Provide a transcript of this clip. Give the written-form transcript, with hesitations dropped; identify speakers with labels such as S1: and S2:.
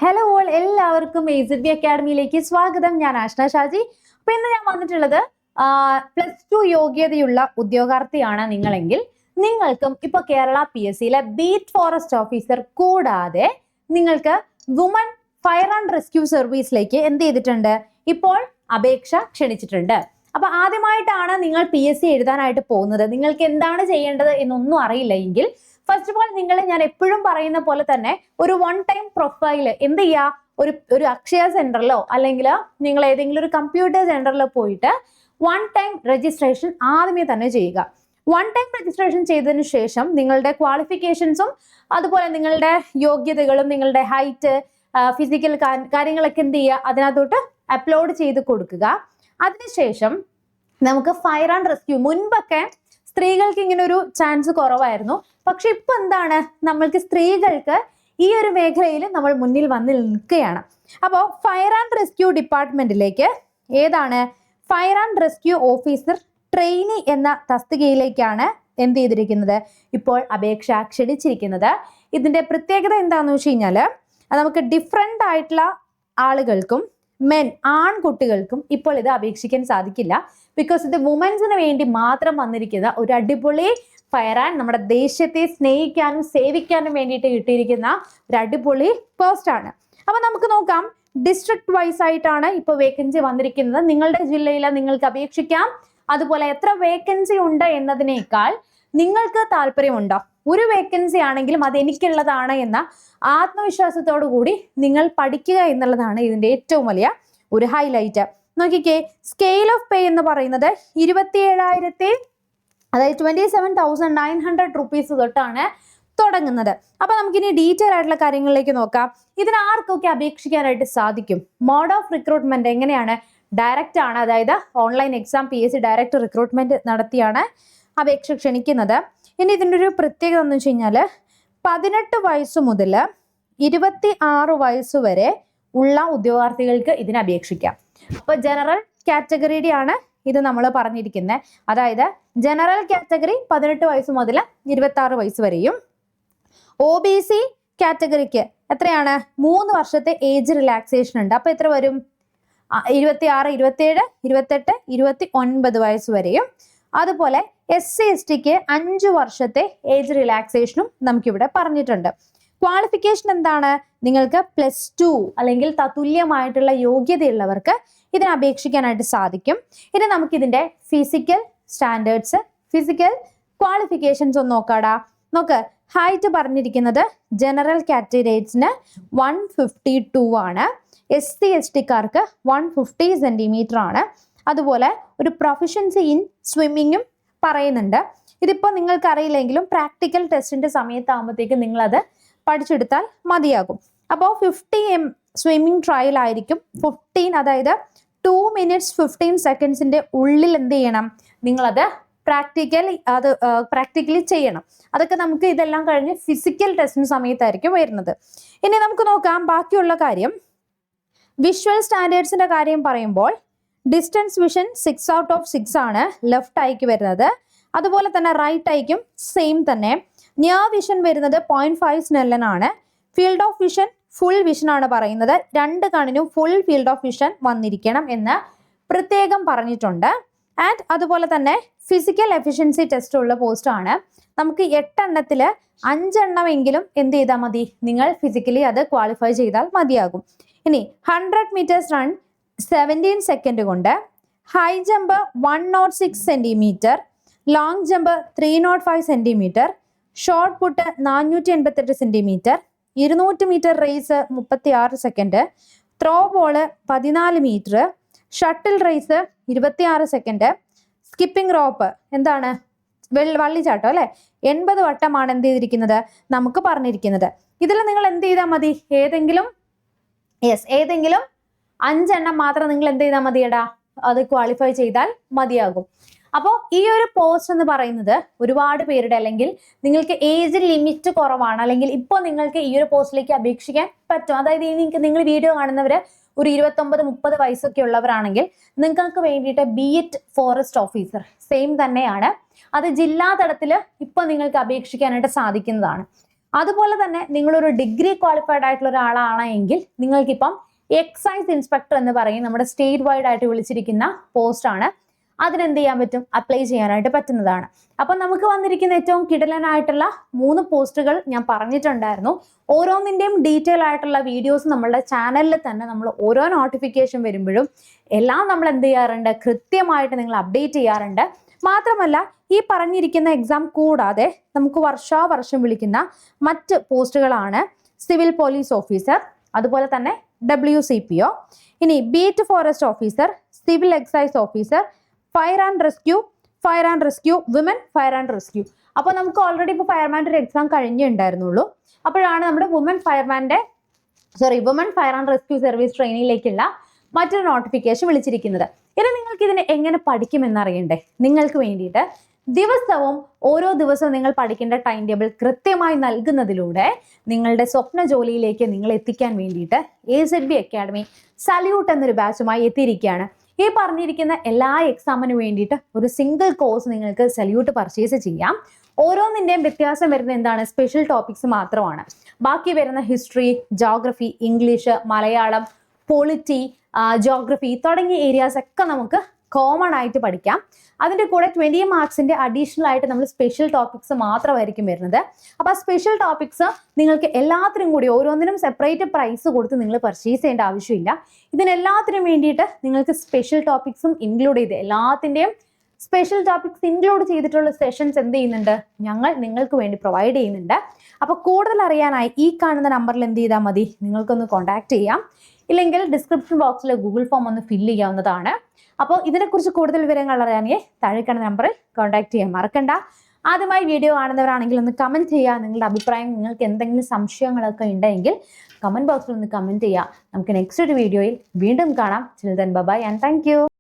S1: Hello all, എല്ലാവർക്കും AZB അക്കാഡമിയിലേക്ക് സ്വാഗതം. ഞാൻ ആഷ്ന ഷാജി. അപ്പൊ ഇന്ന് ഞാൻ വന്നിട്ടുള്ളത് +2 യോഗ്യതയുള്ള ഉദ്യോഗാർത്ഥിയാണ് നിങ്ങളെങ്കിൽ നിങ്ങൾക്കും ഇപ്പൊ കേരള PSCയിലെ ബീറ്റ് ഫോറസ്റ്റ് ഓഫീസർ കൂടാതെ നിങ്ങൾക്ക് വുമൺ ഫയർ ആൻഡ് റെസ്ക്യൂ സർവീസിലേക്ക് എന്ത് ചെയ്തിട്ടുണ്ട്, ഇപ്പോൾ അപേക്ഷ ക്ഷണിച്ചിട്ടുണ്ട്. അപ്പൊ ആദ്യമായിട്ടാണ് നിങ്ങൾ PSC എഴുതാനായിട്ട് പോകുന്നത്, നിങ്ങൾക്ക് എന്താണ് ചെയ്യേണ്ടത് എന്നൊന്നും അറിയില്ല എങ്കിൽ ഫസ്റ്റ് ഓഫ് ഓൾ ഞാൻ എപ്പോഴും പറയുന്ന പോലെ തന്നെ ഒരു വൺ ടൈം പ്രൊഫൈൽ എന്ത് ചെയ്യുക, ഒരു അക്ഷയ സെന്ററിലോ അല്ലെങ്കിൽ നിങ്ങൾ ഏതെങ്കിലും ഒരു കമ്പ്യൂട്ടർ സെന്ററിൽ പോയിട്ട് വൺ ടൈം രജിസ്ട്രേഷൻ ആദ്യമേ തന്നെ ചെയ്യുക. വൺ ടൈം രജിസ്ട്രേഷൻ ചെയ്തതിനു ശേഷം നിങ്ങളുടെ ക്വാളിഫിക്കേഷൻസും അതുപോലെ നിങ്ങളുടെ യോഗ്യതകളും നിങ്ങളുടെ ഹൈറ്റ് ഫിസിക്കൽ കാര്യങ്ങളൊക്കെ എന്ത് ചെയ്യുക, അതിനകത്തോട്ട് അപ്ലോഡ് ചെയ്ത് കൊടുക്കുക. അതിനുശേഷം നമുക്ക് ഫയർ ആൻഡ് റെസ്ക്യൂ, മുൻപൊക്കെ സ്ത്രീകൾക്ക് ഇങ്ങനെ ഒരു ചാൻസ് കുറവായിരുന്നു, പക്ഷെ ഇപ്പൊ എന്താണ്, നമ്മൾക്ക് സ്ത്രീകൾക്ക് ഈ ഒരു മേഖലയിൽ നമ്മൾ മുന്നിൽ വന്ന് നിൽക്കുകയാണ്. അപ്പോൾ ഫയർ ആൻഡ് റെസ്ക്യൂ ഡിപ്പാർട്ട്മെന്റിലേക്ക് ഏതാണ്, fire and rescue officer trainee എന്ന തസ്തികയിലേക്കാണ് എന്ത് ചെയ്തിരിക്കുന്നത്, ഇപ്പോൾ അപേക്ഷ ക്ഷണിച്ചിരിക്കുന്നത്. ഇതിന്റെ പ്രത്യേകത എന്താണെന്ന് വെച്ച് കഴിഞ്ഞാൽ നമുക്ക് ഡിഫറെൻ്റ് ആയിട്ടുള്ള ആളുകൾക്കും ആൺകുട്ടികൾക്കും ഇപ്പോൾ ഇത് അപേക്ഷിക്കാൻ സാധിക്കില്ല. ബിക്കോസ് ഇത് വുമൻസിന് വേണ്ടി മാത്രം വന്നിരിക്കുന്ന ഒരു അടിപൊളി ഫയർ ആൻഡ് നമ്മുടെ ദേശത്തെ സ്നേഹിക്കാനും സേവിക്കാനും വേണ്ടിയിട്ട് കിട്ടിയിരിക്കുന്ന ഒരു അടിപൊളി പോസ്റ്റ് ആണ്. അപ്പൊ നമുക്ക് നോക്കാം, ഡിസ്ട്രിക്ട് വൈസ് ആയിട്ടാണ് ഇപ്പോൾ വേക്കൻസി വന്നിരിക്കുന്നത്. നിങ്ങളുടെ ജില്ലയിൽ നിങ്ങൾക്ക് അപേക്ഷിക്കാം. അതുപോലെ എത്ര വേക്കൻസി ഉണ്ട് എന്നതിനേക്കാൾ നിങ്ങൾക്ക് താല്പര്യമുണ്ടോ, ഒരു വേക്കൻസി ആണെങ്കിലും അത് എനിക്കുള്ളതാണ് എന്ന ആത്മവിശ്വാസത്തോടു കൂടി നിങ്ങൾ പഠിക്കുക എന്നുള്ളതാണ് ഇതിന്റെ ഏറ്റവും വലിയ ഒരു ഹൈലൈറ്റ്. നോക്കിക്കേ, സ്കെയിൽ ഓഫ് പേ എന്ന് പറയുന്നത് 27,000, അതായത് 27,900 റുപ്പീസ് തൊട്ടാണ് തുടങ്ങുന്നത്. അപ്പൊ നമുക്കിനി ഡീറ്റെയിൽ ആയിട്ടുള്ള കാര്യങ്ങളിലേക്ക് നോക്കാം. ഇതിന് ആർക്കൊക്കെ അപേക്ഷിക്കാനായിട്ട് സാധിക്കും? മോഡ് ഓഫ് റിക്രൂട്ട്മെന്റ് എങ്ങനെയാണ്? ഡയറക്റ്റ് ആണ്, അതായത് online exam PSC direct recruitment നടത്തിയാണ് അപേക്ഷ ക്ഷണിക്കുന്നത്. ഇനി ഇതിൻ്റെ ഒരു പ്രത്യേകത എന്ന് വെച്ച് കഴിഞ്ഞാൽ 18 വയസ്സ് മുതൽ 26 വയസ്സ് വരെ ഉള്ള ഉദ്യോഗാർത്ഥികൾക്ക് ഇതിന് അപേക്ഷിക്കാം. അപ്പോൾ ജനറൽ കാറ്റഗറിയുടെ ആണ് ഇത് നമ്മൾ പറഞ്ഞിരിക്കുന്നത്. അതായത് ജനറൽ കാറ്റഗറി 18 വയസ്സ് മുതൽ 26 വയസ്സ് വരെയും, OBC കാറ്റഗറിക്ക് എത്രയാണ്, 3 വർഷത്തെ ഏജ് റിലാക്സേഷൻ ഉണ്ട്. അപ്പോൾ എത്ര വരും, 26, 27, 28, 29 വയസ്സ് വരെയും. അതുപോലെ SC/STക്ക് 5 വർഷത്തെ ഏജ് റിലാക്സേഷനും നമുക്കിവിടെ പറഞ്ഞിട്ടുണ്ട്. ക്വാളിഫിക്കേഷൻ എന്താണ്, നിങ്ങൾക്ക് +2 അല്ലെങ്കിൽ തത്തുല്യമായിട്ടുള്ള യോഗ്യതയുള്ളവർക്ക് ഇതിന് അപേക്ഷിക്കാനായിട്ട് സാധിക്കും. ഇനി നമുക്കിതിന്റെ ഫിസിക്കൽ സ്റ്റാൻഡേർഡ്സ്, ഫിസിക്കൽ ക്വാളിഫിക്കേഷൻസ് ഒന്ന് നോക്കാടാ. നോക്ക്, ഹൈറ്റ് പറഞ്ഞിരിക്കുന്നത് ജനറൽ കാറ്റഗറീസിന് 152 ആണ്, SC/STക്കാർക്ക് 150 സെന്റിമീറ്റർ ആണ്. അതുപോലെ ഒരു പ്രൊഫഷൻസി ഇൻ സ്വിമ്മിങ്ങും പറയുന്നുണ്ട്. ഇതിപ്പോൾ നിങ്ങൾക്ക് അറിയില്ലെങ്കിലും പ്രാക്ടിക്കൽ ടെസ്റ്റിന്റെ സമയത്താകുമ്പോഴത്തേക്കും നിങ്ങളത് പഠിച്ചെടുത്താൽ മതിയാകും. അപ്പോൾ 50 സ്വിമ്മിങ് ട്രയൽ ആയിരിക്കും. 15, അതായത് 2 minutes 15 seconds ഉള്ളിൽ എന്ത് ചെയ്യണം, നിങ്ങളത് പ്രാക്ടിക്കലി ചെയ്യണം. അതൊക്കെ നമുക്ക് ഇതെല്ലാം കഴിഞ്ഞ് ഫിസിക്കൽ ടെസ്റ്റിന് സമയത്തായിരിക്കും വരുന്നത്. ഇനി നമുക്ക് നോക്കാം ബാക്കിയുള്ള കാര്യം. വിഷ്വൽ സ്റ്റാൻഡേർഡ്സിന്റെ കാര്യം പറയുമ്പോൾ ഡിസ്റ്റൻസ് വിഷൻ 6 out of 6 ആണ് ലെഫ്റ്റ് ഐക്ക് വരുന്നത്. അതുപോലെ തന്നെ റൈറ്റ് ഐക്കും സെയിം തന്നെ. നിയർ വിഷൻ വരുന്നത് 0.5 സ്നെല്ലൻ ആണ്. Field of vision full vision ആണ് പറയുന്നത്. 2 കണ്ണിനും ഫുൾ ഫീൽഡ് ഓഫ് വിഷൻ വന്നിരിക്കണം എന്ന് പ്രത്യേകം പറഞ്ഞിട്ടുണ്ട്. ആൻഡ് അതുപോലെ തന്നെ ഫിസിക്കൽ എഫിഷ്യൻസി ടെസ്റ്റ് ഉള്ള പോസ്റ്റ് ആണ്. നമുക്ക് 8 എണ്ണത്തിൽ 5 എണ്ണമെങ്കിലും എന്ത് ചെയ്താൽ മതി, നിങ്ങൾ ഫിസിക്കലി അത് ക്വാളിഫൈ ചെയ്താൽ മതിയാകും. ഇനി 100 meters റൺ 17 സെക്കൻഡ് കൊണ്ട്, high jump 106 centimetre, long jump 305 centimetre, shot put 488 centimetre, 200 metre race 36 second, throw ball 14 metre, shuttle race 26 second, skipping rope എന്താണ്, വള്ളിച്ചാട്ടം അല്ലെ, 80 വട്ടമാണ് എന്ത് ചെയ്തിരിക്കുന്നത് നമുക്ക് പറഞ്ഞിരിക്കുന്നത്. ഇതിൽ നിങ്ങൾ എന്ത് ചെയ്താൽ മതി, ഏതെങ്കിലും 5 എണ്ണം മാത്രം നിങ്ങൾ എന്ത് ചെയ്താൽ മതിയടാ, അത് ക്വാളിഫൈ ചെയ്താൽ മതിയാകും. അപ്പോൾ ഈ ഒരു പോസ്റ്റ് എന്ന് പറയുന്നത് ഒരുപാട് പേരുടെ, അല്ലെങ്കിൽ നിങ്ങൾക്ക് ഏജ് ലിമിറ്റ് കുറവാണ്, അല്ലെങ്കിൽ ഇപ്പോൾ നിങ്ങൾക്ക് ഈ ഒരു പോസ്റ്റിലേക്ക് അപേക്ഷിക്കാൻ പറ്റും. അതായത് നിങ്ങൾ വീഡിയോ കാണുന്നവര് ഒരു 29-30 വയസ്സൊക്കെ ഉള്ളവരാണെങ്കിൽ നിങ്ങൾക്ക് വേണ്ടിയിട്ട് ബീറ്റ് ഫോറസ്റ്റ് ഓഫീസർ സെയിം തന്നെയാണ്. അത് ജില്ലാ തലത്തിൽ ഇപ്പോൾ നിങ്ങൾക്ക് അപേക്ഷിക്കാനായിട്ട് സാധിക്കുന്നതാണ്. അതുപോലെ തന്നെ നിങ്ങളൊരു ഡിഗ്രി ക്വാളിഫൈഡ് ആയിട്ടുള്ള ഒരാളാണെങ്കിൽ നിങ്ങൾക്കിപ്പം എക്സൈസ് ഇൻസ്പെക്ടർ എന്ന് പറയും നമ്മുടെ സ്റ്റേറ്റ് വൈഡ് ആയിട്ട് വിളിച്ചിരിക്കുന്ന പോസ്റ്റ് ആണ്. അതിനെന്ത് ചെയ്യാൻ പറ്റും? അപ്ലൈ ചെയ്യാനായിട്ട് പറ്റുന്നതാണ്. അപ്പൊ നമുക്ക് വന്നിരിക്കുന്ന ഏറ്റവും കിടിലനായിട്ടുള്ള 3 പോസ്റ്റുകൾ ഞാൻ പറഞ്ഞിട്ടുണ്ടായിരുന്നു. ഓരോന്നിന്റെയും ഡീറ്റെയിൽ ആയിട്ടുള്ള വീഡിയോസ് നമ്മളുടെ ചാനലിൽ തന്നെ നമ്മൾ ഓരോ നോട്ടിഫിക്കേഷൻ വരുമ്പോഴും എല്ലാം നമ്മൾ എന്ത് ചെയ്യാറുണ്ട്? കൃത്യമായിട്ട് നിങ്ങൾ അപ്ഡേറ്റ് ചെയ്യാറുണ്ട്. മാത്രമല്ല ഈ പറഞ്ഞിരിക്കുന്ന എക്സാം കൂടാതെ നമുക്ക് വർഷാവർഷം വിളിക്കുന്ന മറ്റ് പോസ്റ്റുകളാണ് സിവിൽ പോലീസ് ഓഫീസർ, അതുപോലെ തന്നെ WCPO, ഇനി beat forest officer, civil excise officer, fire and rescue, women fire and rescue. അപ്പോൾ നമുക്ക് ഓൾറെഡി ഇപ്പോൾ ഫയർമാൻ്റെ ഒരു എക്സാം കഴിഞ്ഞിട്ടുണ്ടായിരുന്നുള്ളൂ. അപ്പോഴാണ് നമ്മുടെ woman fire and rescue service ട്രെയിനിങ്ങിലേക്കുള്ള മറ്റൊരു നോട്ടിഫിക്കേഷൻ വിളിച്ചിരിക്കുന്നത്. ഇനി നിങ്ങൾക്ക് ഇതിനെ എങ്ങനെ പഠിക്കുമെന്നറിയണ്ടേ? നിങ്ങൾക്ക് വേണ്ടിയിട്ട് ഓരോ ദിവസവും നിങ്ങൾ പഠിക്കേണ്ട ടൈം ടേബിൾ കൃത്യമായി നൽകുന്നതിലൂടെ നിങ്ങളുടെ സ്വപ്ന ജോലിയിലേക്ക് നിങ്ങൾ എത്തിക്കാൻ വേണ്ടിയിട്ട് AZB അക്കാഡമി സല്യൂട്ട് എന്നൊരു ബാച്ചുമായി എത്തിയിരിക്കുകയാണ്. ഈ പറഞ്ഞിരിക്കുന്ന എല്ലാ എക്സാമിന് വേണ്ടിയിട്ട് ഒരു സിംഗിൾ കോഴ്സ് നിങ്ങൾക്ക് സല്യൂട്ട് പർച്ചേസ് ചെയ്യാം. ഓരോന്നിൻ്റെയും വ്യത്യാസം വരുന്നത് എന്താണ്? സ്പെഷ്യൽ ടോപ്പിക്സ് മാത്രമാണ്. ബാക്കി വരുന്ന history, geography, English, Malayalam, polity, geography തുടങ്ങിയ ഏരിയാസ് ഒക്കെ നമുക്ക് കോമൺ ആയിട്ട് പഠിക്കാം. അതിൻ്റെ കൂടെ 20 മാർക്സിന്റെ അഡീഷണൽ ആയിട്ട് നമ്മൾ സ്പെഷ്യൽ ടോപ്പിക്സ് മാത്രമായിരിക്കും വരുന്നത്. അപ്പോൾ ആ സ്പെഷ്യൽ ടോപ്പിക്സ് നിങ്ങൾക്ക് എല്ലാത്തിനും കൂടി ഓരോന്നിനും സെപ്പറേറ്റ് പ്രൈസ് കൊടുത്ത് നിങ്ങൾ പർച്ചേസ് ചെയ്യേണ്ട ആവശ്യമില്ല. ഇതിനെല്ലാത്തിനും വേണ്ടിയിട്ട് നിങ്ങൾക്ക് സ്പെഷ്യൽ ടോപ്പിക്സും ഇൻക്ലൂഡ് ചെയ്ത് എല്ലാത്തിൻ്റെയും സ്പെഷ്യൽ ടോപ്പിക്സ് ഇൻക്ലൂഡ് ചെയ്തിട്ടുള്ള സെഷൻസ് എന്ത് ചെയ്യുന്നുണ്ട്? ഞങ്ങൾ നിങ്ങൾക്ക് വേണ്ടി പ്രൊവൈഡ് ചെയ്യുന്നുണ്ട്. അപ്പോൾ കൂടുതൽ അറിയാനായി ഈ കാണുന്ന നമ്പറിൽ എന്ത് ചെയ്താൽ മതി? നിങ്ങൾക്കൊന്ന് കോൺടാക്ട് ചെയ്യാം. ഇല്ലെങ്കിൽ ഡിസ്ക്രിപ്ഷൻ ബോക്സിൽ ഗൂഗിൾ ഫോം ഒന്ന് ഫില്ല് ചെയ്യാവുന്നതാണ്. അപ്പോൾ ഇതിനെക്കുറിച്ച് കൂടുതൽ വിവരങ്ങൾ അറിയാനേ താഴെ കാണുന്ന നമ്പറിൽ കോൺടാക്ട് ചെയ്യാൻ മറക്കണ്ട. ആദ്യമായി വീഡിയോ കാണുന്നവരാണെങ്കിൽ ഒന്ന് കമൻറ്റ് ചെയ്യുക. നിങ്ങളുടെ അഭിപ്രായം, നിങ്ങൾക്ക് എന്തെങ്കിലും സംശയങ്ങളൊക്കെ ഉണ്ടെങ്കിൽ കമൻറ്റ് ബോക്സിൽ ഒന്ന് കമൻറ്റ് ചെയ്യുക. നമുക്ക് നെക്സ്റ്റ് ഒരു വീഡിയോയിൽ വീണ്ടും കാണാം. Chill then bye and thank U.